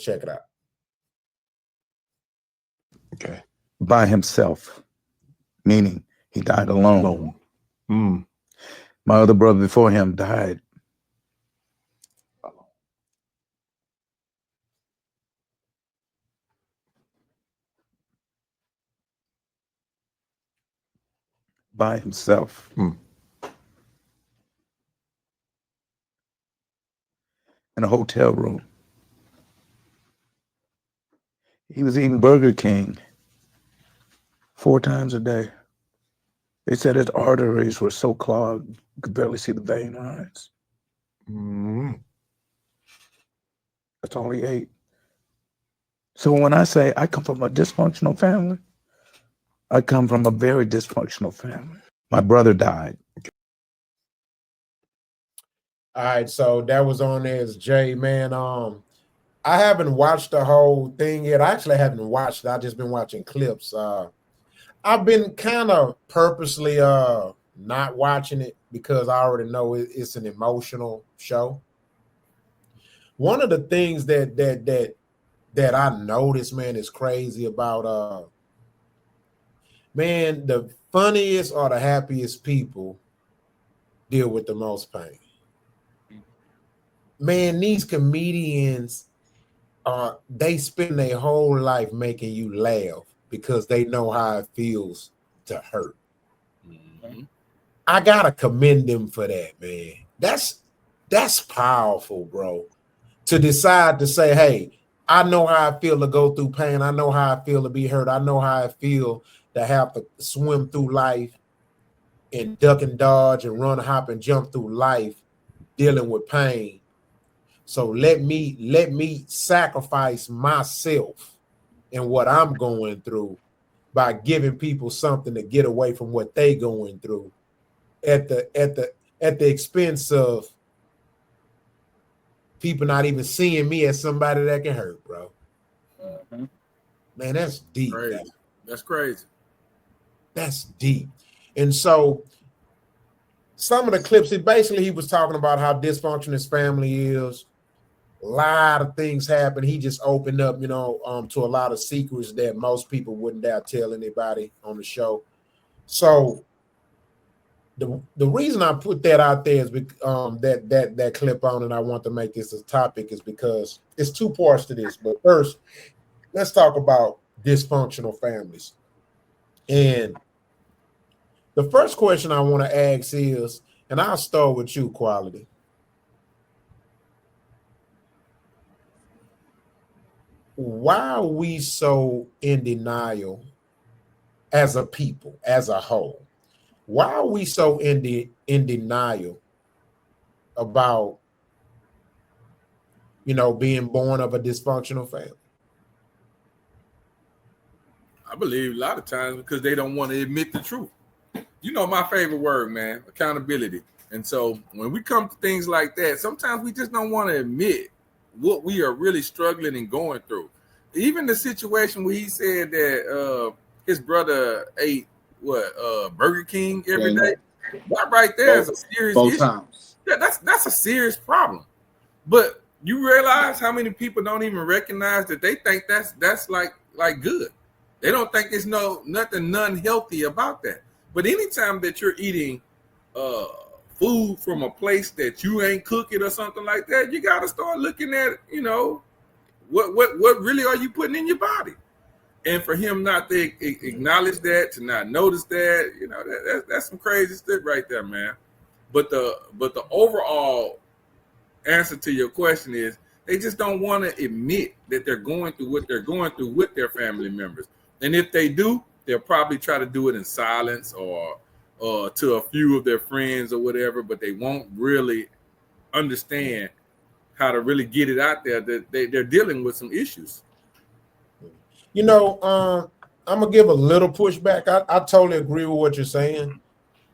check it out. Okay. By himself, meaning he died alone. Mm. My other brother before him died by himself. Mm. In a hotel room. He was eating Burger King 4 times a day. They said his arteries were so clogged, you could barely see the vein lines. Mm. That's all he ate. So when I say I come from a dysfunctional family, I come from a very dysfunctional family. My brother died. All right, so that was Arnez J, man. I haven't watched the whole thing yet. I actually haven't watched it. I've just been watching clips. I've been kind of purposely not watching it because I already know it's an emotional show. One of the things that I noticed, man, is crazy about man, the funniest or the happiest people deal with the most pain. Man, these comedians they spend their whole life making you laugh because they know how it feels to hurt. Mm-hmm. I gotta commend them for that, man. That's powerful, bro. To decide to say, hey, I know how I feel to go through pain. I know how I feel to be hurt. I know how I feel to have to swim through life and duck and dodge and run, hop, and jump through life dealing with pain. So let me sacrifice myself and what I'm going through by giving people something to get away from what they going through at the expense of people not even seeing me as somebody that can hurt, bro. Mm-hmm. Man, that's deep. Crazy. That's crazy. That's deep. And so some of the clips, he was talking about how dysfunctional his family is. A lot of things happen. He just opened up, to a lot of secrets that most people wouldn't dare tell anybody on the show. So the reason I put that out there is that clip on, and I want to make this a topic, is because it's 2 parts to this. But first, let's talk about dysfunctional families. And the first question I want to ask is, and I'll start with you, Quality. Why are we so in denial as a people, as a whole? Why are we so in denial about, being born of a dysfunctional family? I believe a lot of times because they don't want to admit the truth. My favorite word, man, accountability. And so when we come to things like that, sometimes we just don't want to admit what we are really struggling and going through. Even the situation where he said that his brother ate Burger King every day. That right there is a serious issue. Times. Yeah, that's a serious problem. But you realize how many people don't even recognize that they think that's like good. They don't think there's nothing unhealthy about that. But anytime that you're eating food from a place that you ain't cooking or something like that, you got to start looking at, what really are you putting in your body? And for him not to acknowledge that, to not notice that, that's some crazy stuff right there, man. But the overall answer to your question is they just don't want to admit that they're going through what they're going through with their family members. And if they do, they'll probably try to do it in silence or to a few of their friends or whatever, but they won't really understand how to really get it out there that they're dealing with some issues. I'm gonna give a little pushback. I totally agree with what you're saying.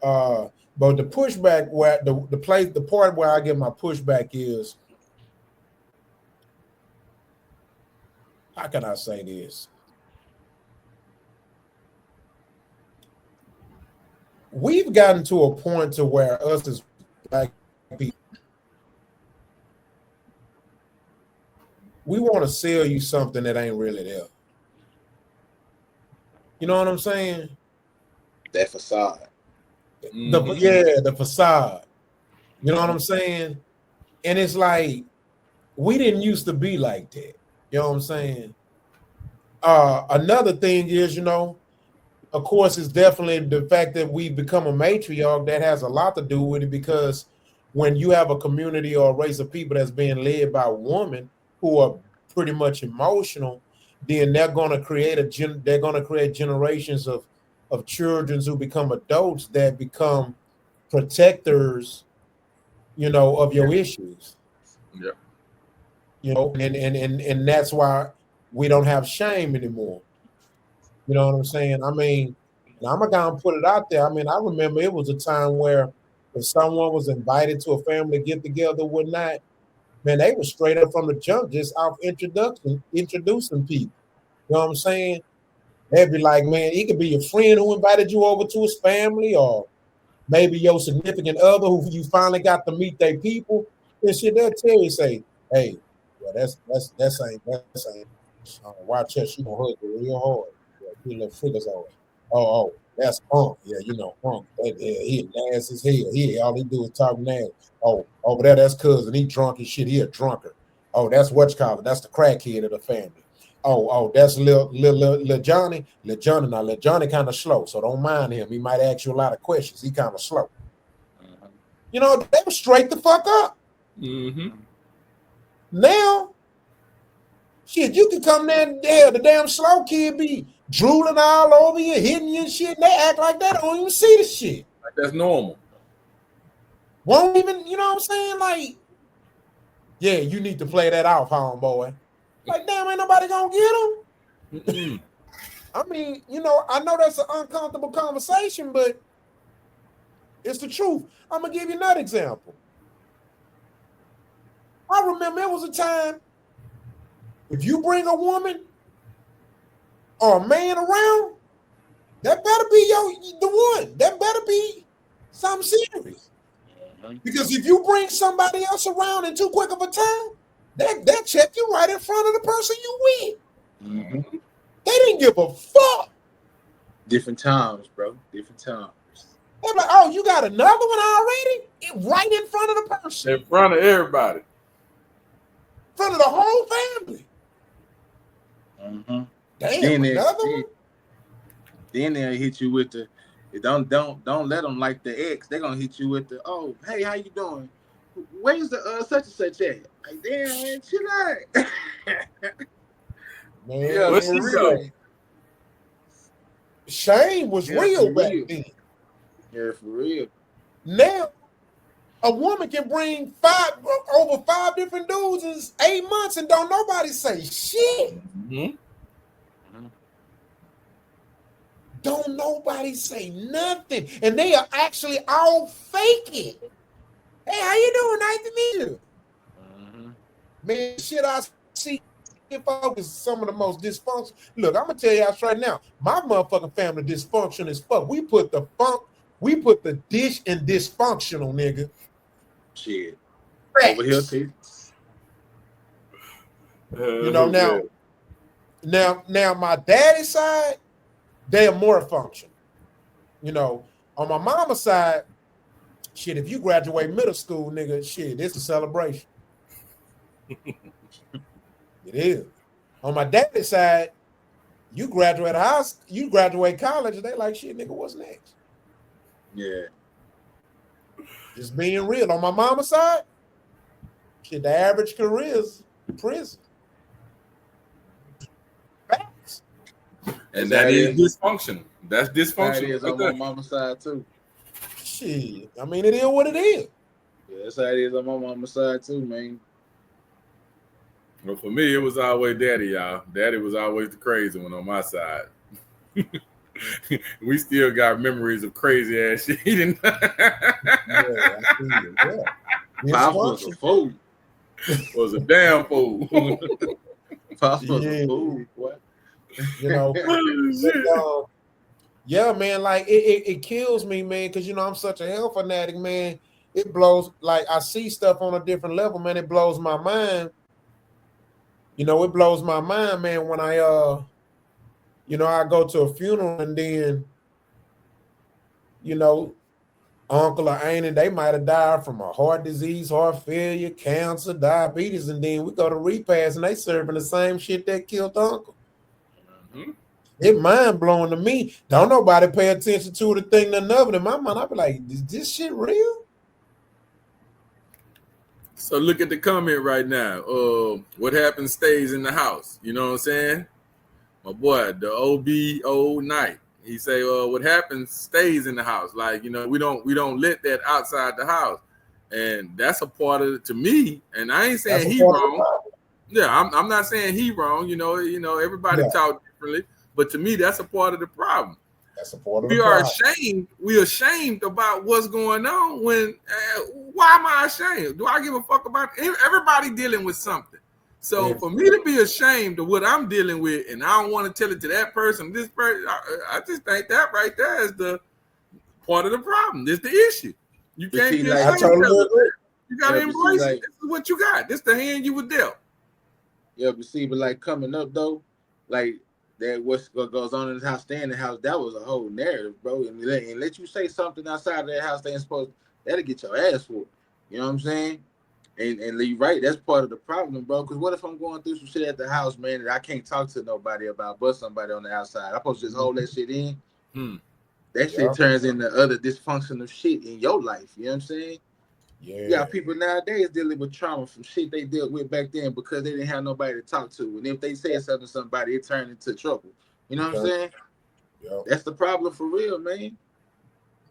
But the pushback where the part where I give my pushback is, how can I say this? We've gotten to a point to where us as black people, we want to sell you something that ain't really there. You know what I'm saying? That facade. The facade. You know what I'm saying? And it's like we didn't used to be like that. You know what I'm saying? Another thing is, of course, it's definitely the fact that we become a matriarch that has a lot to do with it, because when you have a community or a race of people that's being led by women who are pretty much emotional, then they're going to create generations of children who become adults that become protectors, of your issues. Yeah. And that's why we don't have shame anymore. You know what I'm saying? I mean, and I'm gonna put it out there. I mean, I remember it was a time where if someone was invited to a family get together or whatnot, man, they were straight up from the jump, just off introducing people. You know what I'm saying? They'd be like, man, it could be your friend who invited you over to his family, or maybe your significant other who you finally got to meet their people. And shit, they'll tell you, say, hey, well, that's ain't watch her, she gonna hug you real hard. Yeah, put little figures on it. Oh, that's Punk. Yeah, Punk. He nasty as hell. All he do is talk nasty. Oh, over there, that's cousin. He drunk as shit. He a drunkard. Oh, that's what you call it. That's the crackhead of the family. Oh, that's little Johnny. Little Johnny. Now, little Johnny kind of slow, so don't mind him. He might ask you a lot of questions. He kind of slow. They were straight the fuck up. Now, shit, you can come there, the damn slow kid be drooling all over you, hitting you and shit, and they act like they don't even see the shit. Like that's normal. Won't even, you know what I'm saying? Like, yeah, you need to play that off, homeboy. Like, damn, ain't nobody gonna get him. I mean, I know that's an uncomfortable conversation, but it's the truth. I'm gonna give you another example. I remember it was a time, if you bring a woman or a man around, that better be the one. That better be something serious. Because if you bring somebody else around in too quick of a time, that check you right in front of the person you with. They didn't give a fuck. Different times, bro. Different times. They're like, oh, you got another one already? Right in front of the person. In front of everybody. In front of the whole family. Damn, another one? Then they'll hit you with the don't let them like the ex. They're gonna hit you with the, oh, hey, how you doing? Where's the such and such at? Like, damn, man, chill out. Man, yeah, what's man, real? Shame was real back then. Yeah, for real. Now, a woman can bring over five different dudes in 8 months and don't nobody say shit. Don't nobody say nothing. And they are actually all faking. Hey, how you doing? Nice to meet you. Man, shit I see folks is some of the most dysfunctional. Look, I'm going to tell y'all right now, my motherfucking family dysfunction as fuck. We put the dish in dysfunctional, nigga. Shit. Facts. Over here, too. Now my daddy's side, they are more functional. On my mama's side, shit, if you graduate middle school, nigga, shit, it's a celebration. It is. On my daddy's side, you graduate college, they like, shit, nigga, what's next? Yeah. Just being real. On my mama's side, shit, the average career is prison. Facts. And that is dysfunctional. That's dysfunctional. That is on my mama's side too. Shit. I mean, it is what it is. Yeah, that's how it is on my mama's side too, man. Well, for me, it was always daddy, y'all. Daddy was always the crazy one on my side. We still got memories of crazy ass shit. Yeah, Pop was a fool. Was a damn fool. Pop was a fool. What? Yeah, man, like it kills me, man, because I'm such a health fanatic, man. It blows, like I see stuff on a different level, man. It blows my mind You know, it blows my mind, man, when I I go to a funeral and then, uncle or auntie, they might have died from a heart disease, heart failure, cancer, diabetes, and then we go to repast and they serving the same shit that killed uncle. Mm-hmm. It mind blowing to me. Don't nobody pay attention to the thing none of it. In my mind, I be like, is this shit real? So look at the comment right now. What happens stays in the house. You know what I'm saying? My boy, the OB Knight. He say, what happens stays in the house. Like, we don't let that outside the house. And that's a part of it to me. And I ain't saying he wrong. Yeah, I'm not saying he wrong. Everybody talk differently. But to me, that's a part of the problem. That's a part of the problem. Ashamed. We're ashamed about what's going on. When why am I ashamed? Do I give a fuck about it? Everybody dealing with something? So for me to be ashamed of what I'm dealing with, and I don't want to tell it to that person, this person, I just think that right there is the part of the problem. This the issue. You can't be ashamed of it. You gotta embrace it. This is what you got. This the hand you were dealt. Yeah, but like coming up though, like. That what goes on in the house, stay in the house, that was a whole narrative, bro. And let you say something outside of that house they ain't supposed to, that'll get your ass whooped. You know what I'm saying? And you're right, that's part of the problem, bro. Because what if I'm going through some shit at the house, man, that I can't talk to nobody about but somebody on the outside? I'm supposed to just hold that shit in. That shit turns into other dysfunctional shit in your life. You know what I'm saying? Yeah. You got people nowadays dealing with trauma from shit they dealt with back then because they didn't have nobody to talk to. And if they said something to somebody, it turned into trouble. You know what I'm saying? Yep. That's the problem for real, man.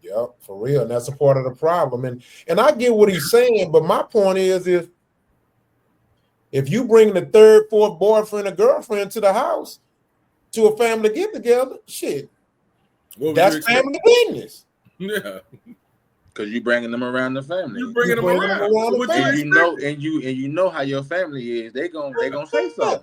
Yep, for real. And that's a part of the problem. And I get what he's saying, but my point is if you bring the third, fourth boyfriend or girlfriend to the house to a family get together, shit, that's family business. Yeah. Because you bringing them around the family. You bringing them around. And you know how your family is. They gonna say something.